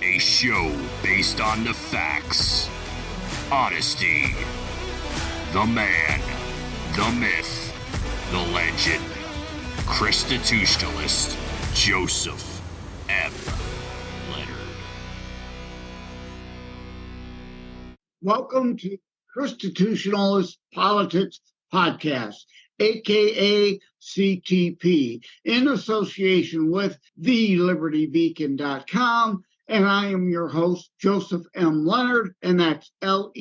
A show based on the facts, honesty, the man, the myth, the legend. ChristiTutionalist, Joseph M. Leonard. Welcome to ChristiTutionalist Politics Podcast, aka CTP, in association with thelibertybeacon.com. And I am your host, Joseph M. Leonard, and that's Lenard.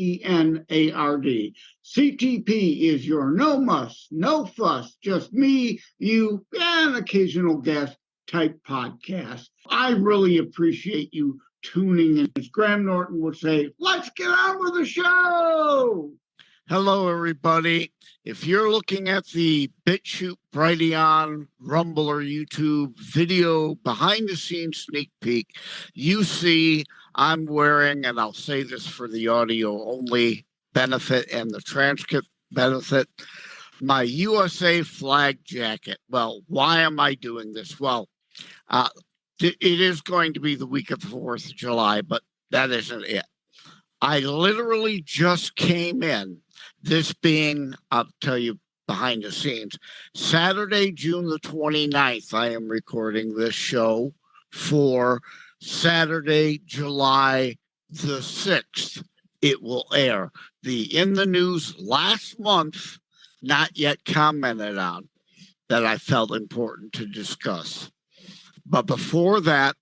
CTP is your no muss, no fuss, just me, you, and occasional guest type podcast. I really appreciate you tuning in. As Graham Norton would say, let's get on with the show. Hello, everybody. If you're looking at the BitChute, Brighteon, Rumble, or YouTube video behind-the-scenes sneak peek, you see I'm wearing, and I'll say this for the audio-only benefit and the transcript benefit, my USA flag jacket. Well, why am I doing this? Well, it is going to be the week of the 4th of July, but that isn't it. I literally just came in, this being, I'll tell you behind the scenes, Saturday, June the 29th, I am recording this show for Saturday, July the 6th. It will air. The In the News last month, not yet commented on, that I felt important to discuss. But before that,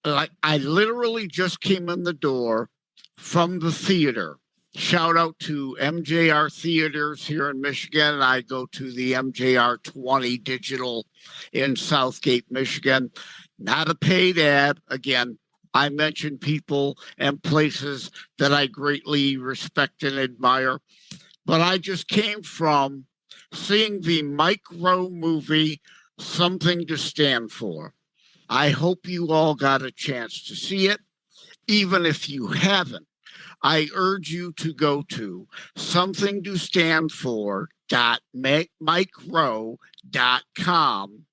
I literally just came in the door from the theater. Shout out to MJR Theaters here in Michigan. I go to the MJR 20 Digital in Southgate, Michigan. Not a paid ad. Again, I mention people and places that I greatly respect and admire. But I just came from seeing the Mike Rowe movie, Something to Stand For. I hope you all got a chance to see it. Even if you haven't, I urge you to go to somethingtostandfor.mikerowe.com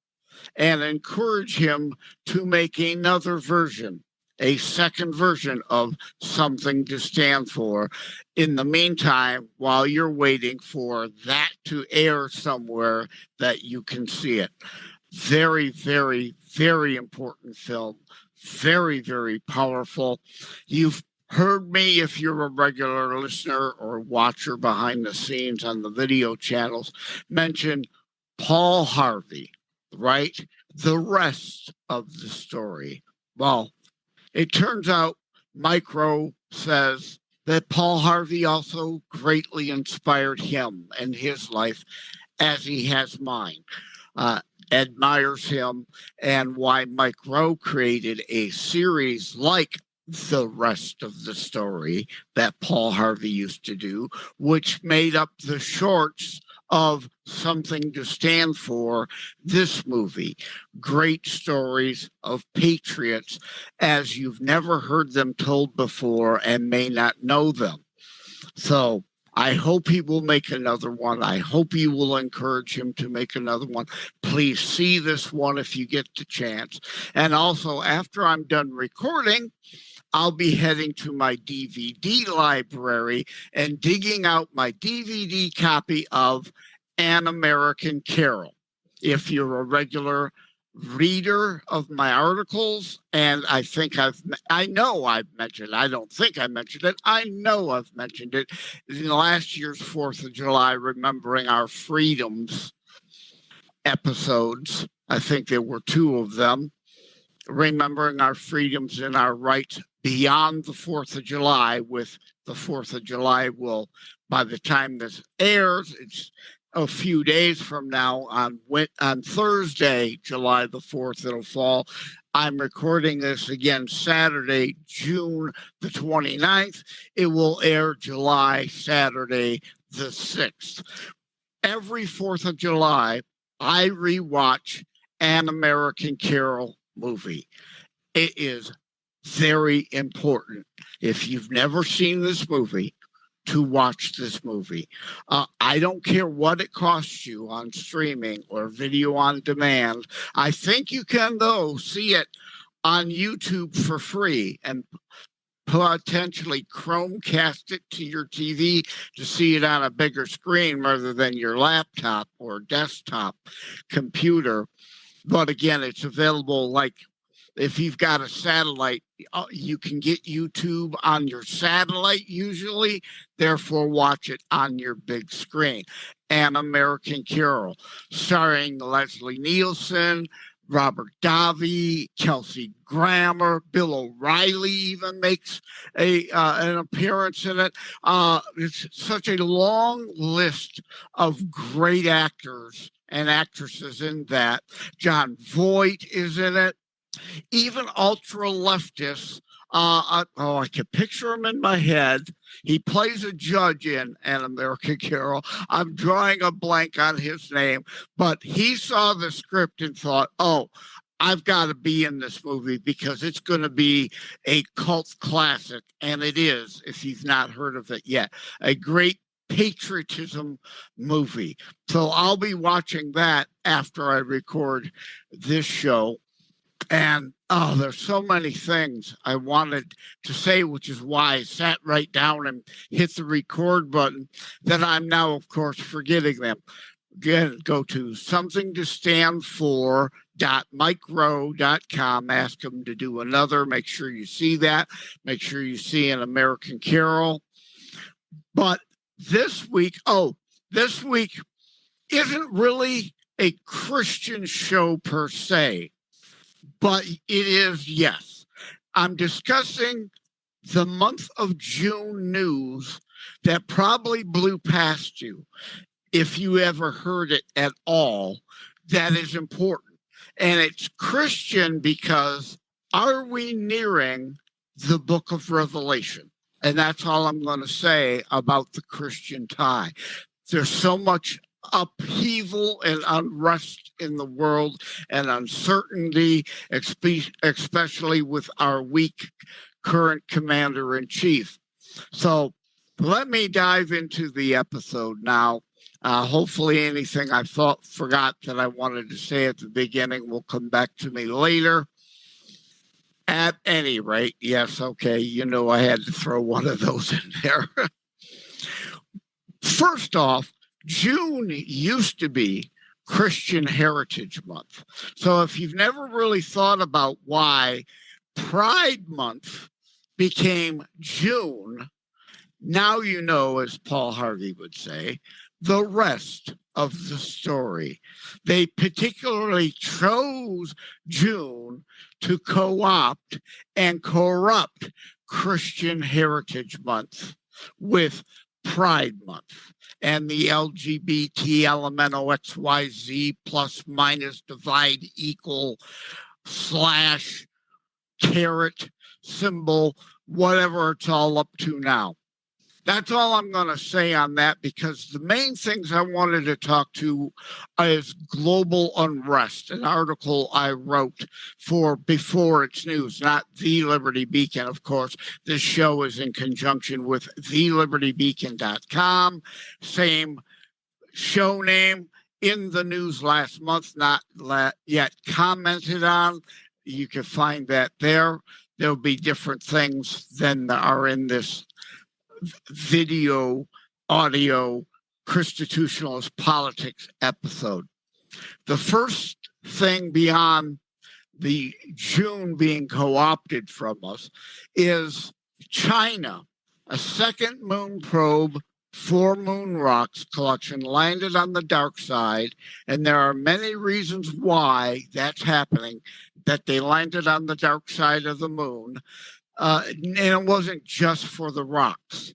and encourage him to make another version, a second version of Something to Stand For. In the meantime, while you're waiting for that to air somewhere that you can see it. Very, very, very important film. Very, very powerful. You've heard me, if you're a regular listener or watcher behind the scenes on the video channels, mention Paul Harvey, right? The rest of the story. Well, it turns out Mike Rowe says that Paul Harvey also greatly inspired him and his life as he has mine. Admires him, and why Mike Rowe created a series like The Rest of the Story that Paul Harvey used to do, which made up the shorts of Something to Stand For, this movie. Great stories of patriots as you've never heard them told before and may not know them. So I hope he will make another one. I hope you will encourage him to make another one. Please see this one if you get the chance. And also, after I'm done recording, I'll be heading to my DVD library and digging out my DVD copy of An American Carol. If you're a regular reader of my articles, and I know I've mentioned it. I don't think I mentioned it. I know I've mentioned it in last year's 4th of July, Remembering Our Freedoms episodes. I think there were 2 of them. Remembering Our Freedoms and Our Rights Beyond the 4th of July, with the 4th of July will, by the time this airs, it's a few days from now on Thursday, July the 4th, it'll fall. I'm recording this again Saturday, June the 29th. It will air Saturday the 6th. Every 4th of July, I rewatch An American Carol movie. It is very important. If you've never seen this movie, to watch this movie. I don't care what it costs you on streaming or video on demand. I think you can, though, see it on YouTube for free and potentially Chromecast it to your TV to see it on a bigger screen rather than your laptop or desktop computer. But again, it's available like if you've got a satellite, you can get YouTube on your satellite usually, therefore watch it on your big screen. An American Carol, starring Leslie Nielsen, Robert Davi, Kelsey Grammer, Bill O'Reilly even makes an appearance in it. It's such a long list of great actors and actresses in that. John Voight is in it. Even ultra leftists. I can picture him in my head. He plays a judge in An American Carol. I'm drawing a blank on his name, but he saw the script and thought, oh, I've got to be in this movie because it's going to be a cult classic. And it is, if you've not heard of it yet, a great patriotism movie. So I'll be watching that after I record this show. And there's so many things I wanted to say, which is why I sat right down and hit the record button that I'm now, of course, forgetting them. Again, go to somethingtostandfor.mikerowe.com. Ask them to do another. Make sure you see that. Make sure you see An American Carol. But this week isn't really a Christian show per se. But it is, yes. I'm discussing the month of June news that probably blew past you, if you ever heard it at all, that is important. And it's Christian because are we nearing the book of Revelation? And that's all I'm going to say about the Christian tie. There's so much upheaval and unrest in the world and uncertainty, especially with our weak current commander-in-chief. So let me dive into the episode now. Hopefully anything I forgot that I wanted to say at the beginning will come back to me later. At any rate, yes, okay, I had to throw one of those in there. First off, June used to be Christian Heritage Month. So if you've never really thought about why Pride Month became June, now you know, as Paul Harvey would say, the rest of the story. They particularly chose June to co-opt and corrupt Christian Heritage Month with Pride Month. And the LGBT elemental XYZ plus minus divide equal slash caret symbol, whatever it's all up to now. That's all I'm going to say on that, because the main things I wanted to talk to is Global Unrest, an article I wrote for Before It's News, not The Liberty Beacon, of course. This show is in conjunction with thelibertybeacon.com. Same show name, in the news last month, not yet commented on. You can find that there. There'll be different things than are in this video, audio, ChristiTutionalist politics episode. The first thing beyond the June being co-opted from us is China. A second moon probe, 4 moon rocks collection landed on the dark side, and there are many reasons why that's happening, that they landed on the dark side of the moon. And it wasn't just for the rocks.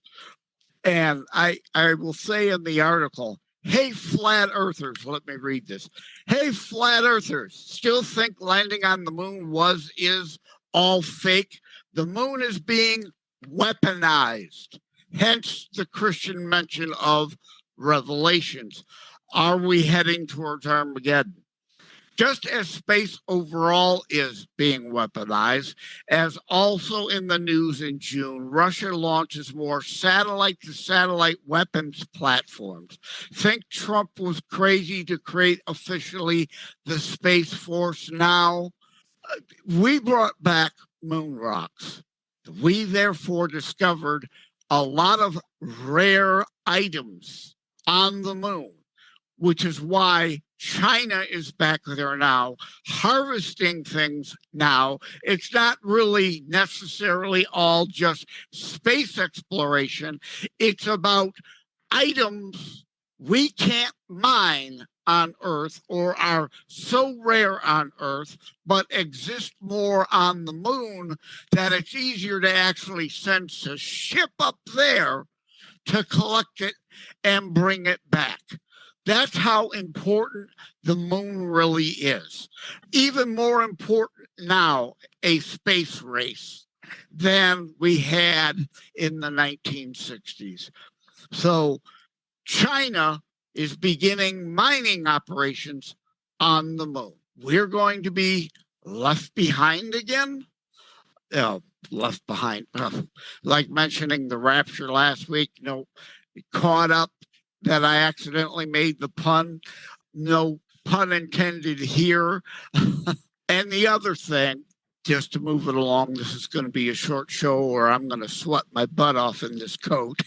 And I will say in the article, hey, flat earthers, let me read this. Hey, flat earthers, still think landing on the moon is all fake? The moon is being weaponized. Hence the Christian mention of Revelations. Are we heading towards Armageddon? Just as space overall is being weaponized, as also in the news in June, Russia launches more satellite-to-satellite weapons platforms. Think Trump was crazy to create officially the Space Force now? We brought back moon rocks. We therefore discovered a lot of rare items on the moon, which is why China is back there now, harvesting things now. It's not really necessarily all just space exploration. It's about items we can't mine on Earth or are so rare on Earth, but exist more on the moon that it's easier to actually send a ship up there to collect it and bring it back. That's how important the moon really is. Even more important now, a space race than we had in the 1960s. So China is beginning mining operations on the moon. We're going to be left behind again. Left behind, like mentioning the rapture last week, caught up that I accidentally made the pun. No pun intended here. And the other thing, just to move it along, this is going to be a short show or I'm going to sweat my butt off in this coat.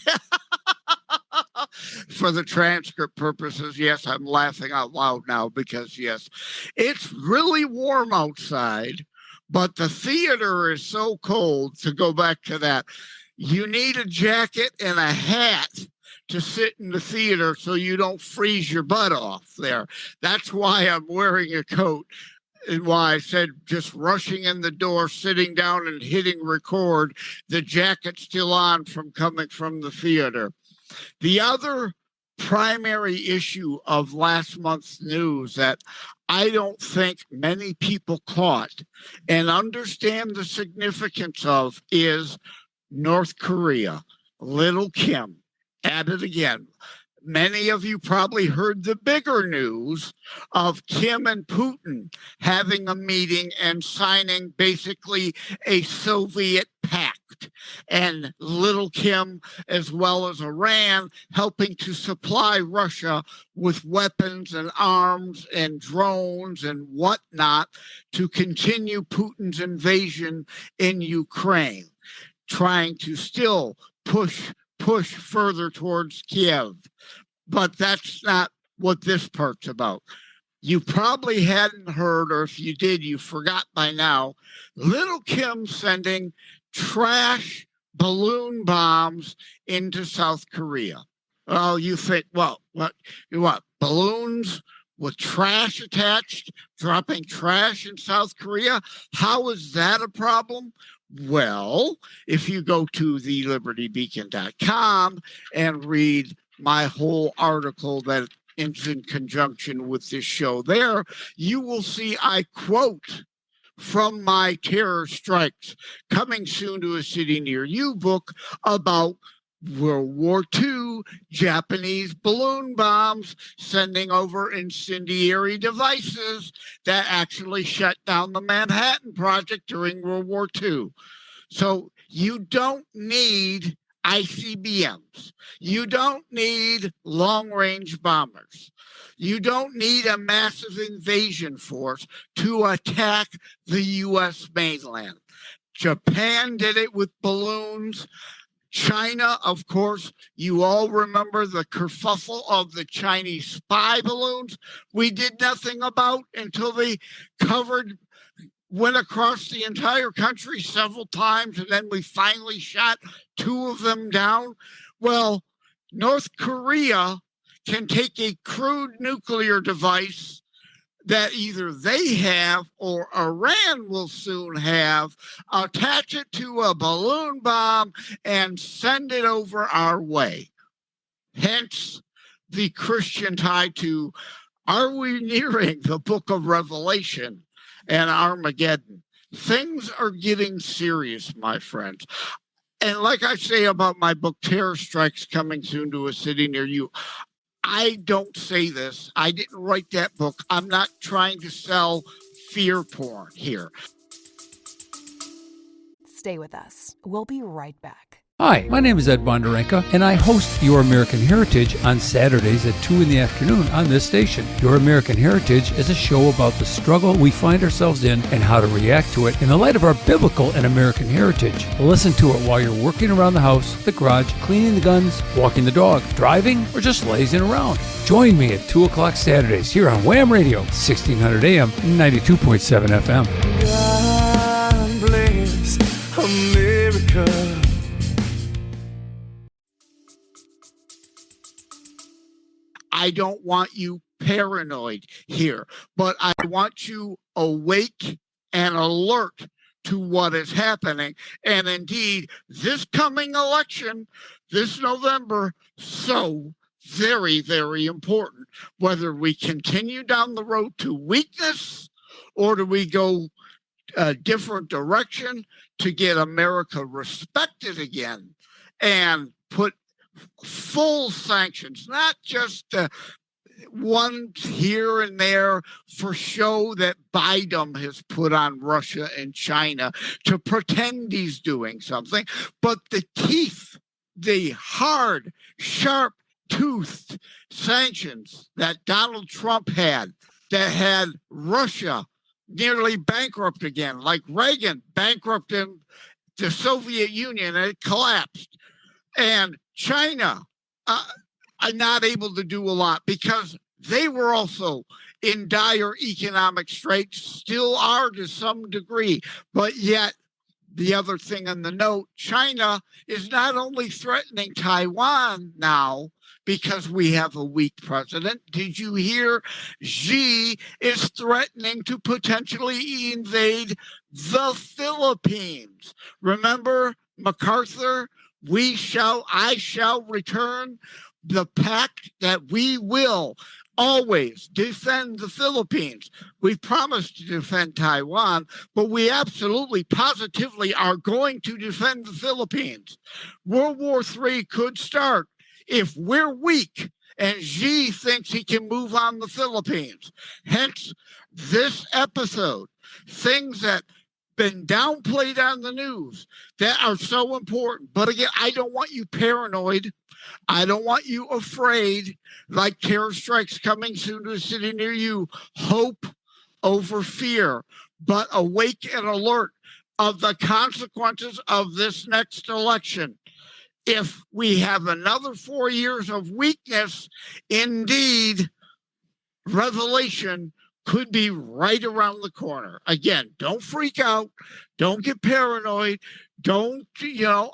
For the transcript purposes, yes, I'm laughing out loud now because, yes, it's really warm outside, but the theater is so cold. To go back to that, you need a jacket and a hat to sit in the theater so you don't freeze your butt off there. That's why I'm wearing a coat. And why I said just rushing in the door, sitting down and hitting record, the jacket's still on from coming from the theater. The other primary issue of last month's news that I don't think many people caught and understand the significance of is North Korea. Little Kim, at it again. Many of you probably heard the bigger news of Kim and Putin having a meeting and signing basically a Soviet pact, and little Kim, as well as Iran, helping to supply Russia with weapons and arms and drones and whatnot to continue Putin's invasion in Ukraine, trying to still push further towards Kiev. But that's not what this part's about. You probably hadn't heard, or if you did, you forgot by now, little Kim sending trash balloon bombs into South Korea. Well, you think, what, balloons with trash attached, dropping trash in South Korea? How is that a problem? Well, if you go to thelibertybeacon.com and read my whole article that is in conjunction with this show there, you will see I quote from my Terror Strikes Coming Soon to a City Near You book about World War II, Japanese balloon bombs sending over incendiary devices that actually shut down the Manhattan Project during World War II. So you don't need ICBMs. You don't need long-range bombers. You don't need a massive invasion force to attack the U.S. mainland. Japan did it with balloons. China, of course, you all remember the kerfuffle of the Chinese spy balloons we did nothing about until they went across the entire country several times, and then we finally shot 2 of them down. Well, North Korea can take a crude nuclear device that either they have or Iran will soon have, attach it to a balloon bomb, and send it over our way. Hence the Christian tie to, are we nearing the book of Revelation and Armageddon? Things are getting serious, my friends. And like I say about my book, Terror Strikes Coming Soon to a City Near You, I don't say this. I didn't write that book. I'm not trying to sell fear porn here. Stay with us. We'll be right back. Hi, my name is Ed Bondarenka, and I host Your American Heritage on Saturdays at 2 in the afternoon on this station. Your American Heritage is a show about the struggle we find ourselves in and how to react to it in the light of our biblical and American heritage. Listen to it while you're working around the house, the garage, cleaning the guns, walking the dog, driving, or just lazing around. Join me at 2 o'clock Saturdays here on Wham Radio, 1600 AM, 92.7 FM. God bless America. I don't want you paranoid here, but I want you awake and alert to what is happening. And indeed, this coming election, this November, so very, very important. Whether we continue down the road to weakness or do we go a different direction to get America respected again and put full sanctions, not just one here and there for show that Biden has put on Russia and China to pretend he's doing something, but the teeth, the hard, sharp toothed sanctions that Donald Trump had, that had Russia nearly bankrupt again, like Reagan bankrupted the Soviet Union and it collapsed. And China are not able to do a lot because they were also in dire economic straits, still are to some degree. But yet, the other thing on the note, China is not only threatening Taiwan now because we have a weak president. Did you hear Xi is threatening to potentially invade the Philippines? Remember MacArthur? I shall return, the pact that we will always defend the Philippines. We've promised to defend Taiwan, but we absolutely, positively are going to defend the Philippines. World War III could start if we're weak and Xi thinks he can move on the Philippines. Hence, this episode, things that been downplayed on the news that are so important. But again, I don't want you paranoid. I don't want you afraid, like terror strikes coming soon to a city near you. Hope over fear, but awake and alert of the consequences of this next election. If we have another 4 years of weakness, indeed, revelation could be right around the corner. Again, don't freak out. Don't get paranoid. Don't,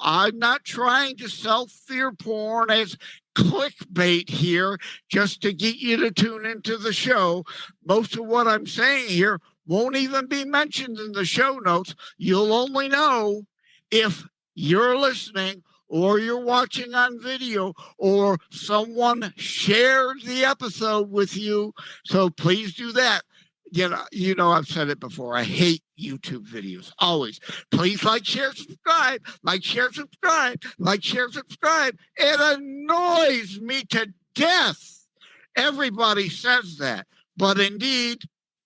I'm not trying to sell fear porn as clickbait here just to get you to tune into the show. Most of what I'm saying here won't even be mentioned in the show notes. You'll only know if you're listening or you're watching on video, or someone shared the episode with you. So please do that. I've said it before. I hate YouTube videos. Always. Please like, share, subscribe. Like, share, subscribe. Like, share, subscribe. It annoys me to death. Everybody says that. But indeed,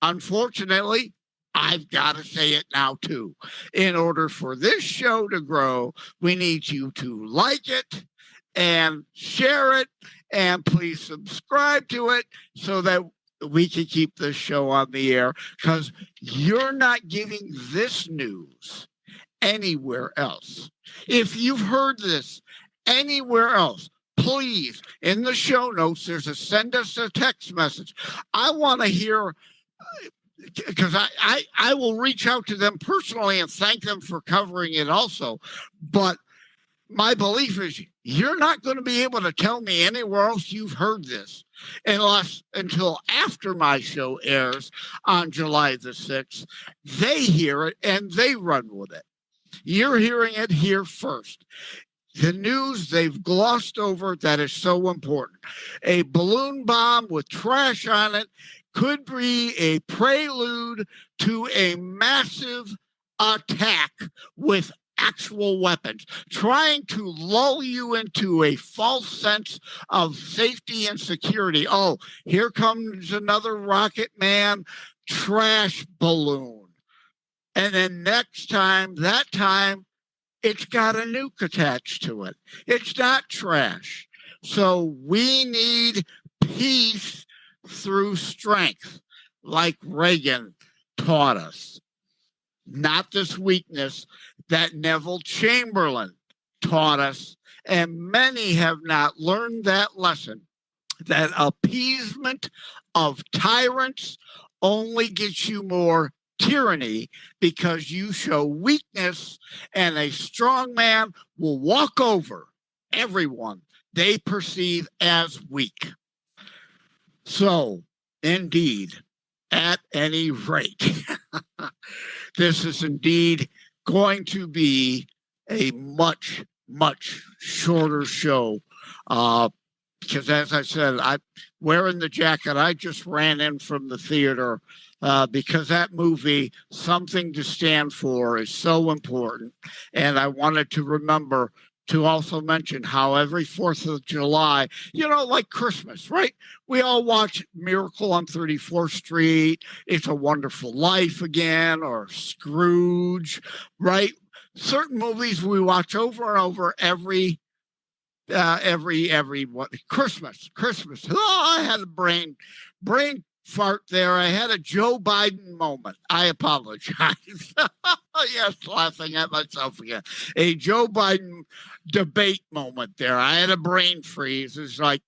unfortunately, I've got to say it now, too. In order for this show to grow, we need you to like it and share it, and please subscribe to it so that we can keep this show on the air, because you're not getting this news anywhere else. If you've heard this anywhere else, please, in the show notes, send us a text message. I want to hear, because I will reach out to them personally and thank them for covering it also. But my belief is you're not going to be able to tell me anywhere else you've heard this until after my show airs on July the 6th. They hear it and they run with it. You're hearing it here first. The news they've glossed over that is so important. A balloon bomb with trash on it could be a prelude to a massive attack with actual weapons, trying to lull you into a false sense of safety and security. Oh, here comes another Rocket Man trash balloon. And then that time, it's got a nuke attached to it. It's not trash. So we need peace through strength, like Reagan taught us. Not this weakness that Neville Chamberlain taught us. And many have not learned that lesson, that appeasement of tyrants only gets you more tyranny because you show weakness, and a strong man will walk over everyone they perceive as weak. So, indeed, at any rate, this is indeed going to be a much, much shorter show. Because as I said, I'm wearing the jacket. I just ran in from the theater because that movie, Something to Stand For, is so important. And I wanted to remember to also mention how every 4th of July, like Christmas, right? We all watch Miracle on 34th Street, It's a Wonderful Life again, or Scrooge, right? Certain movies we watch over and over every Christmas. Oh, I had a brain fart there. I had a Joe Biden moment. I apologize. Yes, laughing at myself again. A Joe Biden debate moment there. I had a brain freeze. It's like,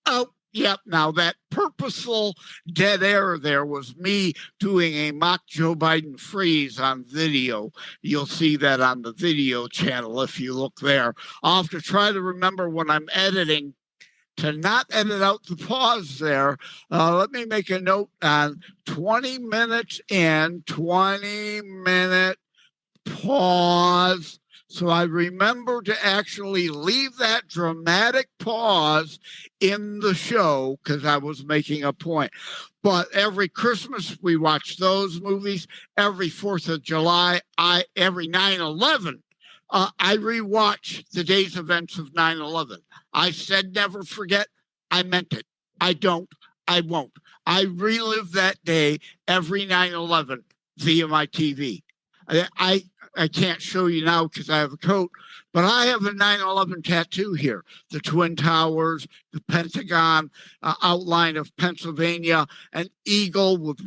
oh, yep. Now that purposeful dead air there was me doing a mock Joe Biden freeze on video. You'll see that on the video channel if you look there. I'll have to try to remember when I'm editing to not edit out the pause there. Let me make a note on 20 minutes in, 20-minute pause. So I remember to actually leave that dramatic pause in the show because I was making a point. But every Christmas, we watch those movies. Every 4th of July, every 9/11, I rewatch the day's events of 9/11. I said never forget. I meant it. I don't. I won't. I relive that day every 9/11 via my TV. I can't show you now because I have a coat, but I have a 9/11 tattoo here. The Twin Towers, the Pentagon, outline of Pennsylvania, an eagle with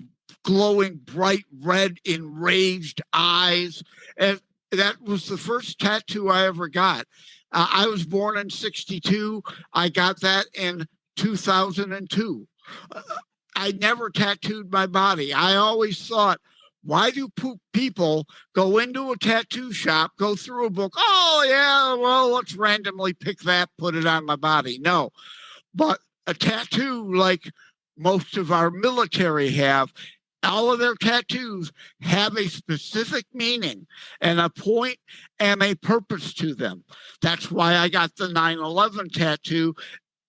glowing bright red enraged eyes. And that was the first tattoo I ever got. I was born in 1962. I got that in 2002. I never tattooed my body. I always thought, why do people go into a tattoo shop, go through a book? Oh, yeah, well, let's randomly pick that, put it on my body. No, but a tattoo like most of our military have, all of their tattoos have a specific meaning and a point and a purpose to them. That's why I got the 9/11 tattoo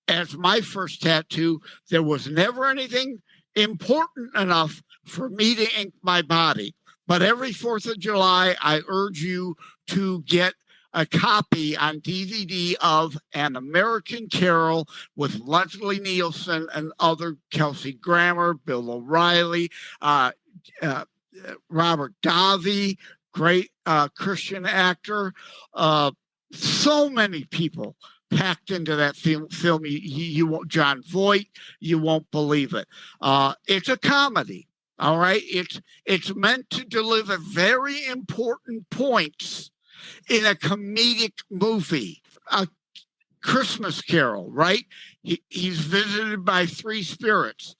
as my first tattoo. There was never anything important enough for me to ink my body. But every 4th of July, I urge you to get a copy on DVD of An American Carol with Leslie Nielsen and other, Kelsey Grammer, Bill O'Reilly, Robert Davi, great Christian actor. So many people packed into that film. You won't, John Voight, you won't believe it. It's a comedy. All right. It's meant to deliver very important points in a comedic movie. A Christmas Carol, right? He's visited by three spirits.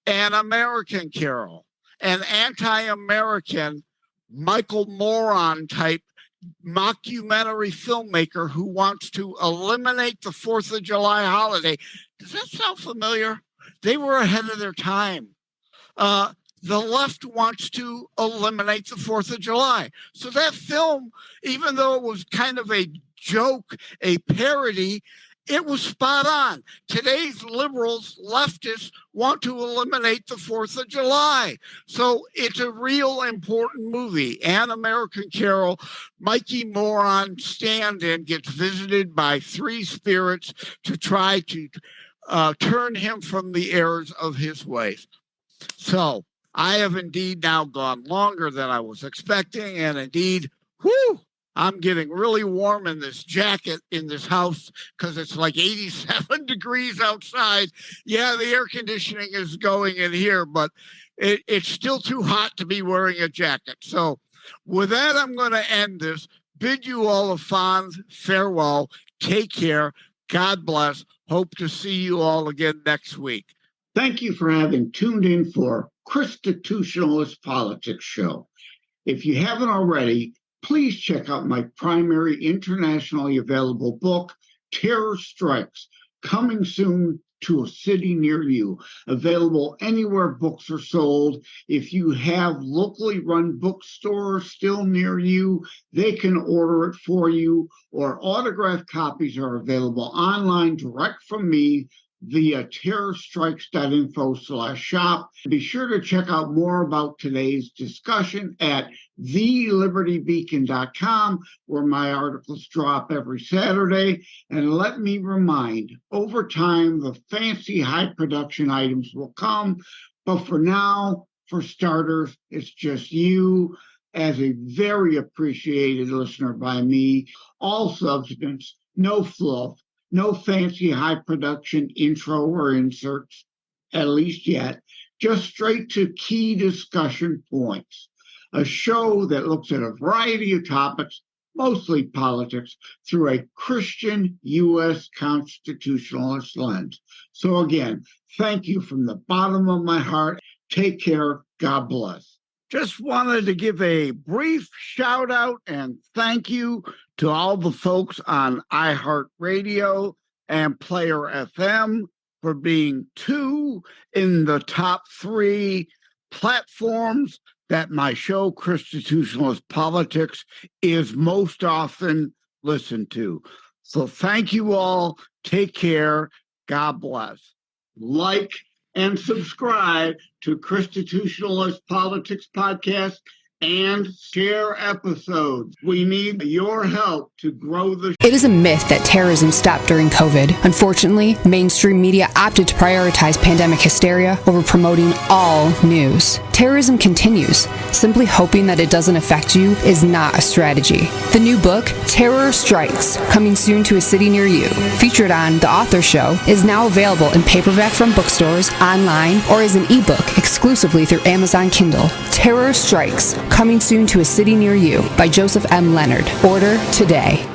An American Carol, an anti-American Michael Moron type mockumentary filmmaker who wants to eliminate the 4th of July holiday. Does that sound familiar? They were ahead of their time. The left wants to eliminate the 4th of July. So that film, even though it was kind of a joke, a parody, it was spot on. Today's liberals, leftists, want to eliminate the 4th of July. So it's a real important movie. An American Carol, Mikey Moron stand-in gets visited by three spirits to try to turn him from the errors of his ways. So I have indeed now gone longer than I was expecting, and indeed, I'm getting really warm in this jacket in this house because it's like 87 degrees outside. Yeah, the air conditioning is going in here, but it's still too hot to be wearing a jacket. So with that, I'm going to end this. Bid you all a fond farewell. Take care. God bless. Hope to see you all again next week. Thank you for having tuned in for ChristiTutionalist Politics Show. If you haven't already, please check out my primary internationally available book, Terror Strikes, coming soon to a city near you. Available anywhere books are sold. If you have locally run bookstores still near you, they can order it for you, or autographed copies are available online direct from me via terrorstrikes.info/shop. Be sure to check out more about today's discussion at thelibertybeacon.com, where my articles drop every Saturday. And let me remind, over time, the fancy high production items will come. But for now, for starters, it's just you as a very appreciated listener by me. All substance, no fluff. No fancy high production intro or inserts, at least yet, just straight to key discussion points. A show that looks at a variety of topics, mostly politics, through a Christian U.S. constitutionalist lens. So again, thank you from the bottom of my heart. Take care. God bless. Just wanted to give a brief shout out and thank you to all the folks on iHeartRadio and Player FM for being 2 in the top 3 platforms that my show, ChristiTutionalist Politics, is most often listened to. So thank you all. Take care. God bless. Like and subscribe to ChristiTutionalist Politics Podcast and share episodes. We need your help to grow the It is a myth that terrorism stopped during COVID. Unfortunately, mainstream media opted to prioritize pandemic hysteria over promoting all news. Terrorism continues. Simply hoping that it doesn't affect you is not a strategy. The new book, Terror Strikes, coming soon to a city near you, featured on The Author Show, is now available in paperback from bookstores, online, or as an ebook exclusively through Amazon Kindle. Terror Strikes, coming soon to a city near you by Joseph M. Leonard. Order today.